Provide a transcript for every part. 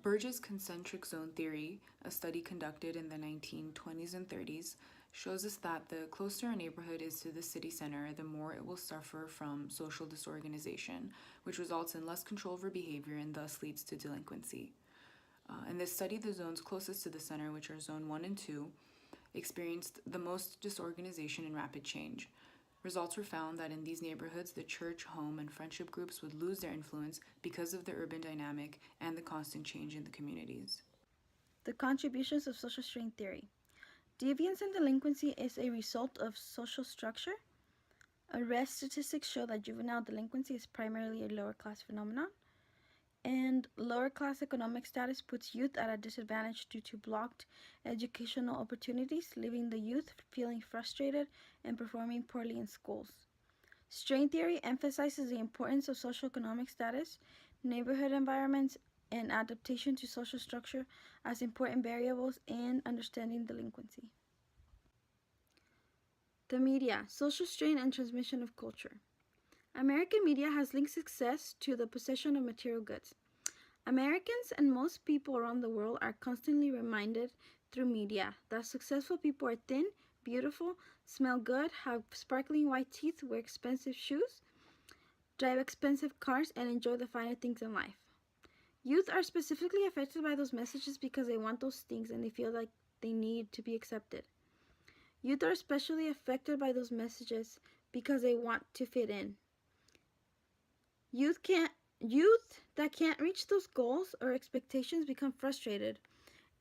Burge's concentric zone theory, a study conducted in the 1920s and 30s, shows us that the closer a neighborhood is to the city center, the more it will suffer from social disorganization, which results in less control over behavior and thus leads to delinquency. In this study, the zones closest to the center, which are Zone 1 and 2, experienced the most disorganization and rapid change. Results were found that in these neighborhoods, the church, home, and friendship groups would lose their influence because of the urban dynamic and the constant change in the communities. The contributions of social strain theory. Deviance and delinquency is a result of social structure. Arrest statistics show that juvenile delinquency is primarily a lower class phenomenon, and lower class economic status puts youth at a disadvantage due to blocked educational opportunities, leaving the youth feeling frustrated and performing poorly in schools. Strain theory emphasizes the importance of socioeconomic status, neighborhood environments, and adaptation to social structure as important variables in understanding delinquency. The media, social strain and transmission of culture. American media has linked success to the possession of material goods. Americans and most people around the world are constantly reminded through media that successful people are thin, beautiful, smell good, have sparkling white teeth, wear expensive shoes, drive expensive cars, and enjoy the finer things in life. Youth are specifically affected by those messages because they want those things and they feel like they need to be accepted. Youth are especially affected by those messages because they want to fit in. Youth that can't reach those goals or expectations become frustrated,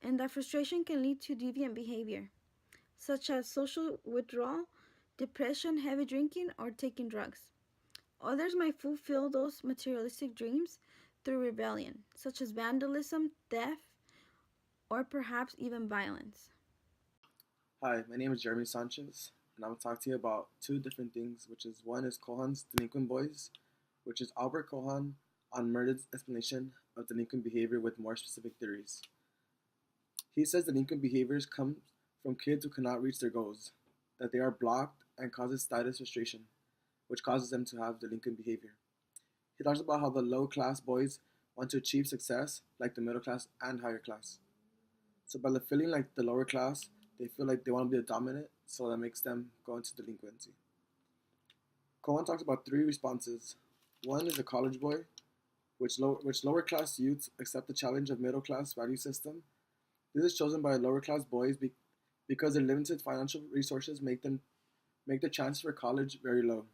and that frustration can lead to deviant behavior, such as social withdrawal, depression, heavy drinking, or taking drugs. Others might fulfill those materialistic dreams through rebellion, such as vandalism, theft, or perhaps even violence. Hi, my name is Jeremy Sanchez, and I'm going to talk to you about two different things, which is one is Cohen's Delinquent Boys, which is Albert Cohen on Murder's explanation of delinquent behavior with more specific theories. He says delinquent behaviors come from kids who cannot reach their goals, that they are blocked and causes status frustration, which causes them to have delinquent behavior. He talks about how the low-class boys want to achieve success like the middle class and higher class. So by feeling like the lower class, they feel like they want to be the dominant, so that makes them go into delinquency. Cohen talks about three responses. One is a college boy, which lower class youths accept the challenge of middle class value system. This is chosen by lower class boys because their limited financial resources make the chances for college very low.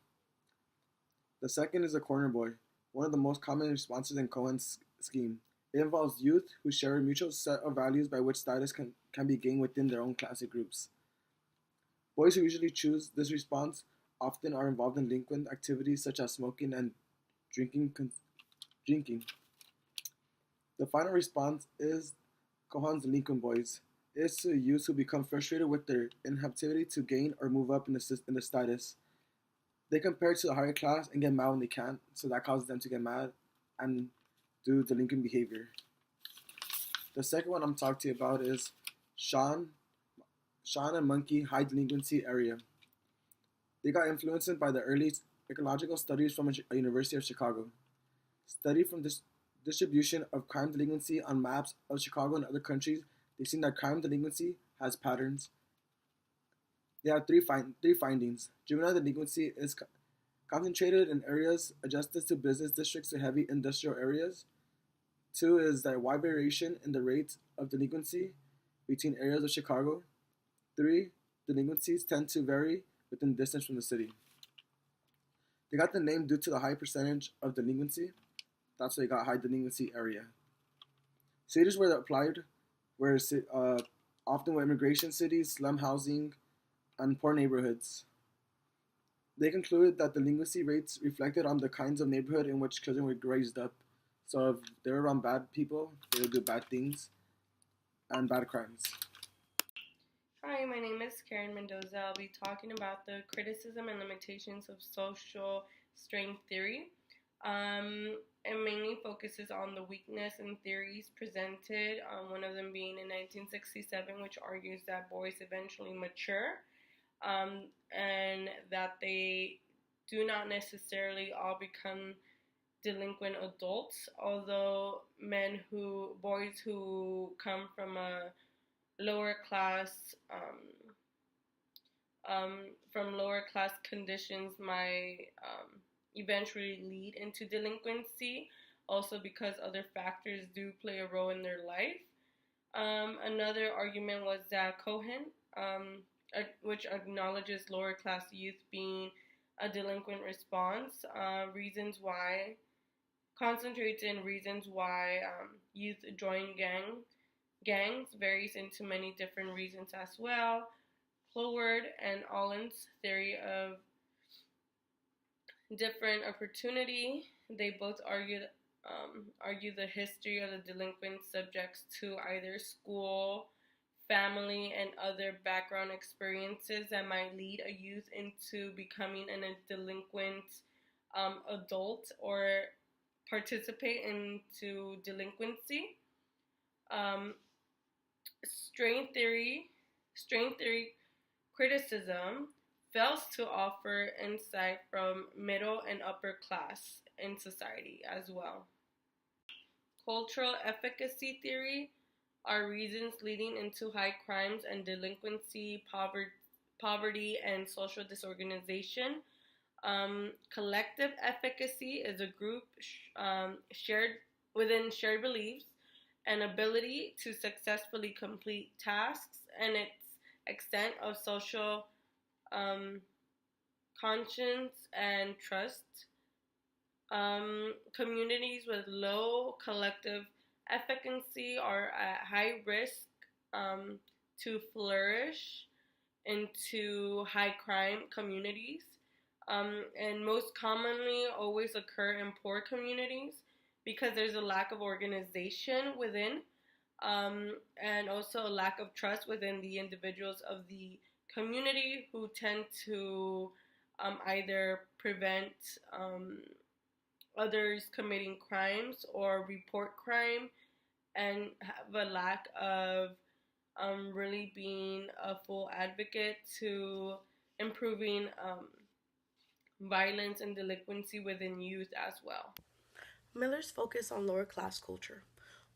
The second is a corner boy, one of the most common responses in Cohen's scheme. It involves youth who share a mutual set of values by which status can be gained within their own classic groups. Boys who usually choose this response often are involved in delinquent activities such as smoking and drinking. The final response is Cohen's Delinquent Boys. It is to youths who become frustrated with their inability to gain or move up in the status. They compare to the higher class and get mad when they can't, so that causes them to get mad and do delinquent behavior. The second one I'm talking to you about is Sean and Monkey High Delinquency Area. They got influenced by the early ecological studies from a University of Chicago. Study from this distribution of crime delinquency on maps of Chicago and other countries, they've seen that crime delinquency has patterns. They have three findings. Juvenile delinquency is concentrated in areas adjusted to business districts to heavy industrial areas. Two is that wide variation in the rate of delinquency between areas of Chicago. Three, delinquencies tend to vary within distance from the city. They got the name due to the high percentage of delinquency. That's why they got high delinquency area. Cities where they applied were often were immigration cities, slum housing, and poor neighborhoods. They concluded that delinquency rates reflected on the kinds of neighborhood in which children were raised up. So if they were around bad people, they would do bad things and bad crimes. Hi, my name is Karen Mendoza. I'll be talking about the criticism and limitations of social strain theory. It mainly focuses on the weakness in theories presented, one of them being in 1967, which argues that boys eventually mature and that they do not necessarily all become delinquent adults, although boys who come from a lower class, from lower class conditions might eventually lead into delinquency, also because other factors do play a role in their life. Another argument was that Cohen, which acknowledges lower class youth being a delinquent response, concentrates in reasons why youth join gangs varies into many different reasons as well. Cloward and Allen's theory of different opportunity, they both argue the history of the delinquent subjects to either school, family, and other background experiences that might lead a youth into becoming a delinquent adult or participate into delinquency. Um, strain theory criticism fails to offer insight from middle and upper class in society as well. Cultural efficacy theory are reasons leading into high crimes and delinquency, poverty, and social disorganization. Collective efficacy is a group shared within shared beliefs and ability to successfully complete tasks and its extent of social conscience and trust. Communities with low collective efficacy are at high risk to flourish into high crime communities, and most commonly always occur in poor communities because there's a lack of organization within, and also a lack of trust within the individuals of the community who tend to either prevent others committing crimes or report crime, and have a lack of really being a full advocate to improving violence and delinquency within youth as well. Miller's focus on lower class culture.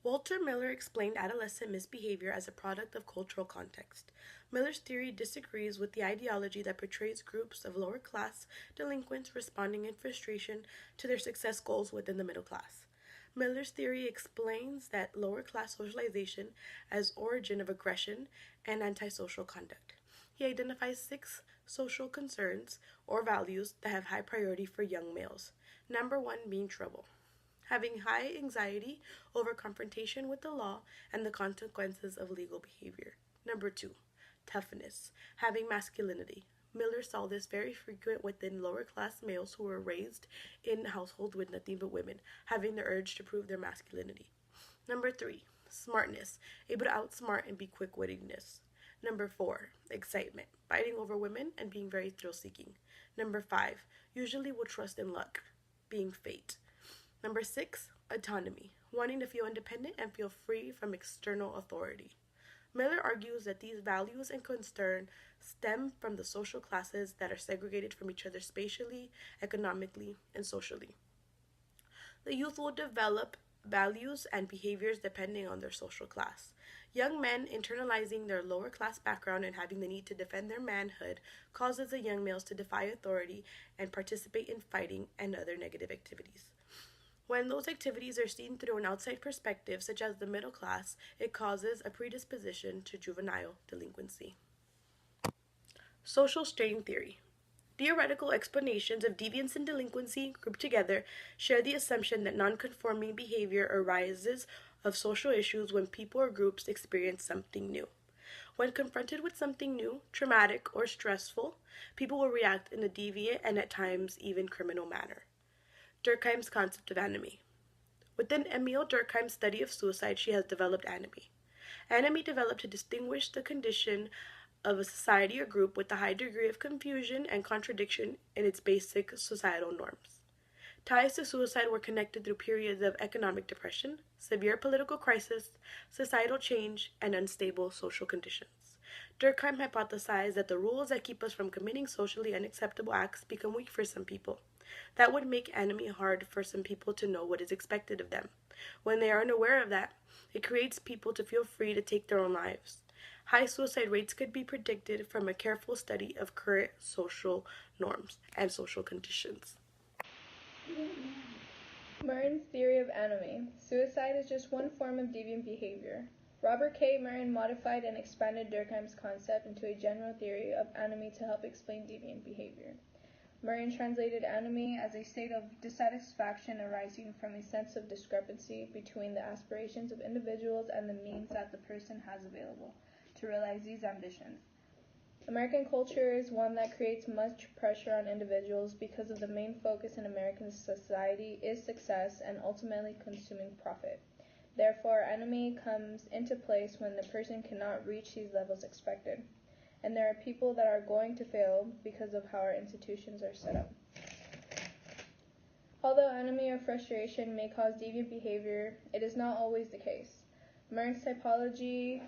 Walter Miller explained adolescent misbehavior as a product of cultural context. Miller's theory disagrees with the ideology that portrays groups of lower class delinquents responding in frustration to their success goals within the middle class. Miller's theory explains that lower class socialization as origin of aggression and antisocial conduct. He identifies 6 social concerns or values that have high priority for young males. Number 1 being trouble. Having high anxiety over confrontation with the law and the consequences of legal behavior. Number 2, toughness. Having masculinity. Miller saw this very frequent within lower class males who were raised in households with nothing but women, having the urge to prove their masculinity. Number 3, smartness. Able to outsmart and be quick-wittedness. Number 4, excitement. Fighting over women and being very thrill-seeking. Number 5, usually will trust in luck. Being fate. Number 6, autonomy, wanting to feel independent and feel free from external authority. Miller argues that these values and concerns stem from the social classes that are segregated from each other spatially, economically, and socially. The youth will develop values and behaviors depending on their social class. Young men internalizing their lower class background and having the need to defend their manhood causes the young males to defy authority and participate in fighting and other negative activities. When those activities are seen through an outside perspective, such as the middle class, it causes a predisposition to juvenile delinquency. Social strain theory. Theoretical explanations of deviance and delinquency grouped together share the assumption that nonconforming behavior arises of social issues when people or groups experience something new. When confronted with something new, traumatic, or stressful, people will react in a deviant and at times even criminal manner. Durkheim's concept of anomie. Within Emile Durkheim's study of suicide, she has developed anomie. Anomie developed to distinguish the condition of a society or group with a high degree of confusion and contradiction in its basic societal norms. Ties to suicide were connected through periods of economic depression, severe political crisis, societal change, and unstable social conditions. Durkheim hypothesized that the rules that keep us from committing socially unacceptable acts become weak for some people. That would make anime hard for some people to know what is expected of them. When they are unaware of that, it creates people to feel free to take their own lives. High suicide rates could be predicted from a careful study of current social norms and social conditions. Murren's theory of anime. Suicide is just one form of deviant behavior. Robert K. Murren modified and expanded Durkheim's concept into a general theory of anime to help explain deviant behavior. Murren translated anime as a state of dissatisfaction arising from a sense of discrepancy between the aspirations of individuals and the means that the person has available to realize these ambitions. American culture is one that creates much pressure on individuals because of the main focus in American society is success and ultimately consuming profit. Therefore, anime comes into place when the person cannot reach these levels expected. And there are people that are going to fail because of how our institutions are set up. Although anime or frustration may cause deviant behavior, it is not always the case. Murren's typology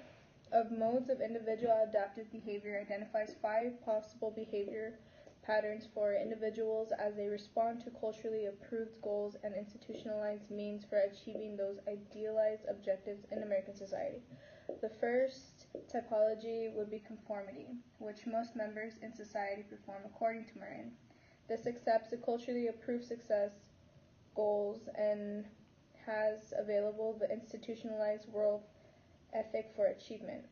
of modes of individual adaptive behavior identifies 5 possible behavior patterns for individuals as they respond to culturally approved goals and institutionalized means for achieving those idealized objectives in American society. The first typology would be conformity, which most members in society perform according to Murren. This accepts the culturally approved success goals and has available the institutionalized world ethic for achievement.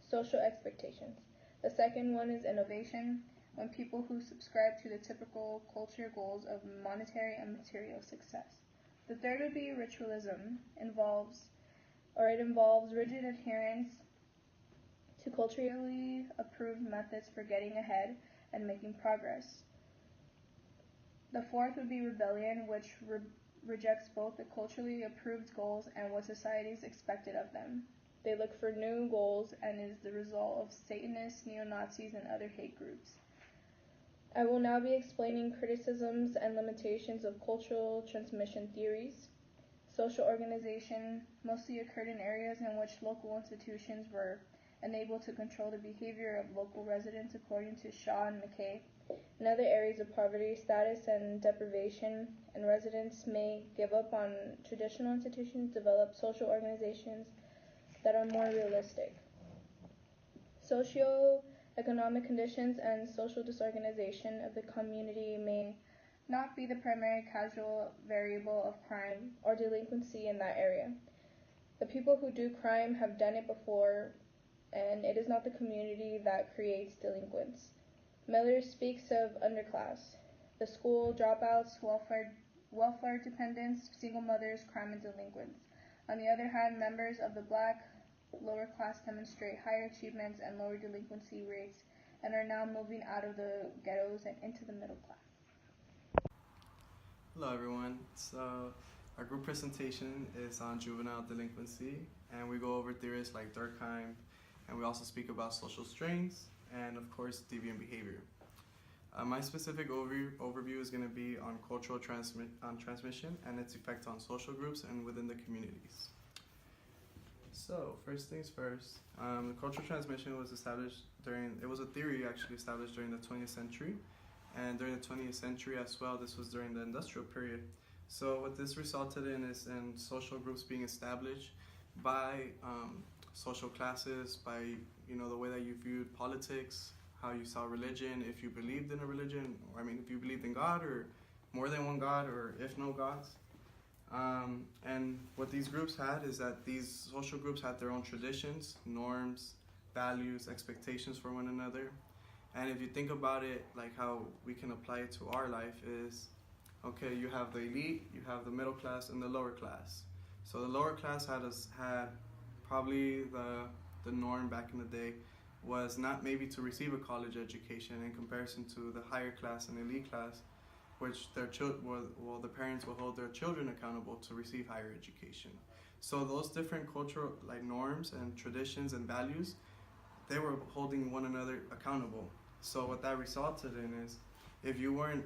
Social expectations. The second one is innovation, when people who subscribe to the typical culture goals of monetary and material success. The third would be ritualism, it involves rigid adherence to culturally approved methods for getting ahead and making progress. The fourth would be rebellion, which rejects both the culturally approved goals and what society is expected of them. They look for new goals and is the result of Satanists, neo-Nazis, and other hate groups. I will now be explaining criticisms and limitations of cultural transmission theories. Social organization mostly occurred in areas in which local institutions were unable to control the behavior of local residents, according to Shaw and McKay. In other areas of poverty, status, and deprivation, and residents may give up on traditional institutions, develop social organizations that are more realistic. Socio-economic conditions and social disorganization of the community may not be the primary causal variable of crime or delinquency in that area. The people who do crime have done it before, and it is not the community that creates delinquents. Miller speaks of underclass, the school dropouts, welfare dependents, single mothers, crime, and delinquents. On the other hand, members of the black lower class demonstrate higher achievements and lower delinquency rates and are now moving out of the ghettos and into the middle class. Hello everyone. So our group presentation is on juvenile delinquency, and we go over theories like Durkheim, and we also speak about social strains and of course deviant behavior. My specific overview is going to be on cultural transmission and its effect on social groups and within the communities. So first things first, the cultural transmission was established it was a theory actually established during the 20th century. And during the 20th century as well, this was during the industrial period. So what this resulted in is in social groups being established by social classes, by the way that you viewed politics, how you saw religion, if you believed in a religion, if you believed in God or more than one God, or if no gods. And what these groups had is that these social groups had their own traditions, norms, values, expectations for one another. And if you think about it, like how we can apply it to our life is, okay, you have the elite, you have the middle class, and the lower class. So the lower class had probably the norm back in the day was not maybe to receive a college education in comparison to the higher class and elite class, which the parents will hold their children accountable to receive higher education. So those different cultural norms and traditions and values, they were holding one another accountable. So what that resulted in is, if you weren't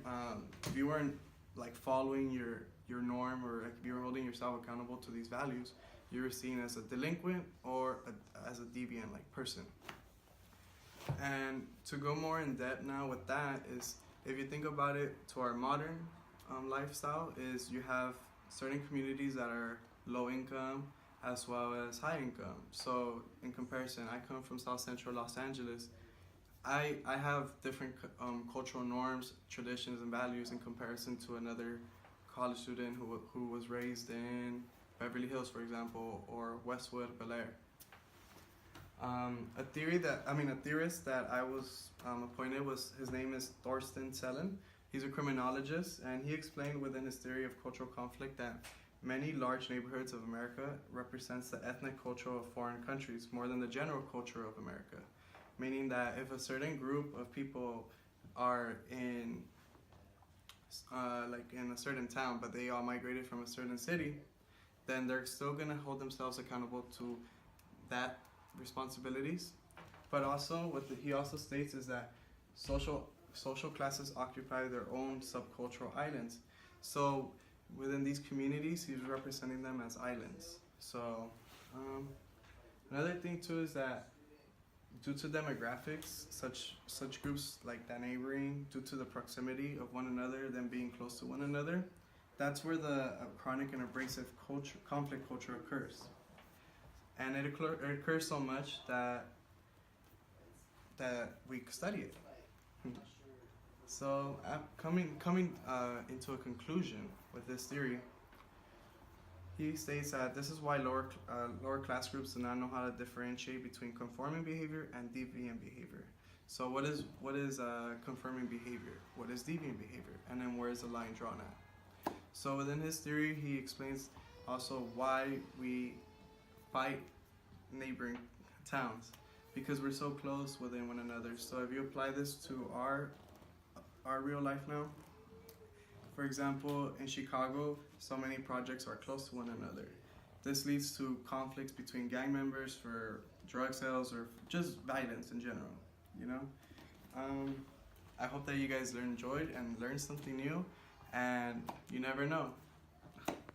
following your norm, or if you were holding yourself accountable to these values, you were seen as a delinquent or as a deviant person. And to go more in depth now with that is, if you think about it to our modern lifestyle is you have certain communities that are low income as well as high income. So in comparison, I come from South Central Los Angeles. I have different cultural norms, traditions, and values in comparison to another college student who was raised in Beverly Hills, for example, or Westwood, Bel Air. A theorist that I was appointed was, his name is Thorsten Sellen. He's a criminologist, and he explained within his theory of cultural conflict that many large neighborhoods of America represents the ethnic culture of foreign countries more than the general culture of America. Meaning that if a certain group of people are in in a certain town, but they all migrated from a certain city, then they're still gonna hold themselves accountable to that responsibilities. But also, he also states is that social classes occupy their own subcultural islands. So within these communities, he's representing them as islands. So another thing too is that due to demographics, such groups like that neighboring, due to the proximity of one another, them being close to one another, that's where the chronic and abrasive conflict culture occurs. And it occurs so much that we study it. So coming into a conclusion with this theory, he states that this is why lower class groups do not know how to differentiate between conforming behavior and deviant behavior. So what is conforming behavior? What is deviant behavior? And then where is the line drawn at? So within his theory, he explains also why we fight neighboring towns, because we're so close within one another. So if you apply this to our real life now, for example, in Chicago, so many projects are close to one another. This leads to conflicts between gang members for drug sales or just violence in general, you know? I hope that you guys enjoyed and learned something new, and you never know.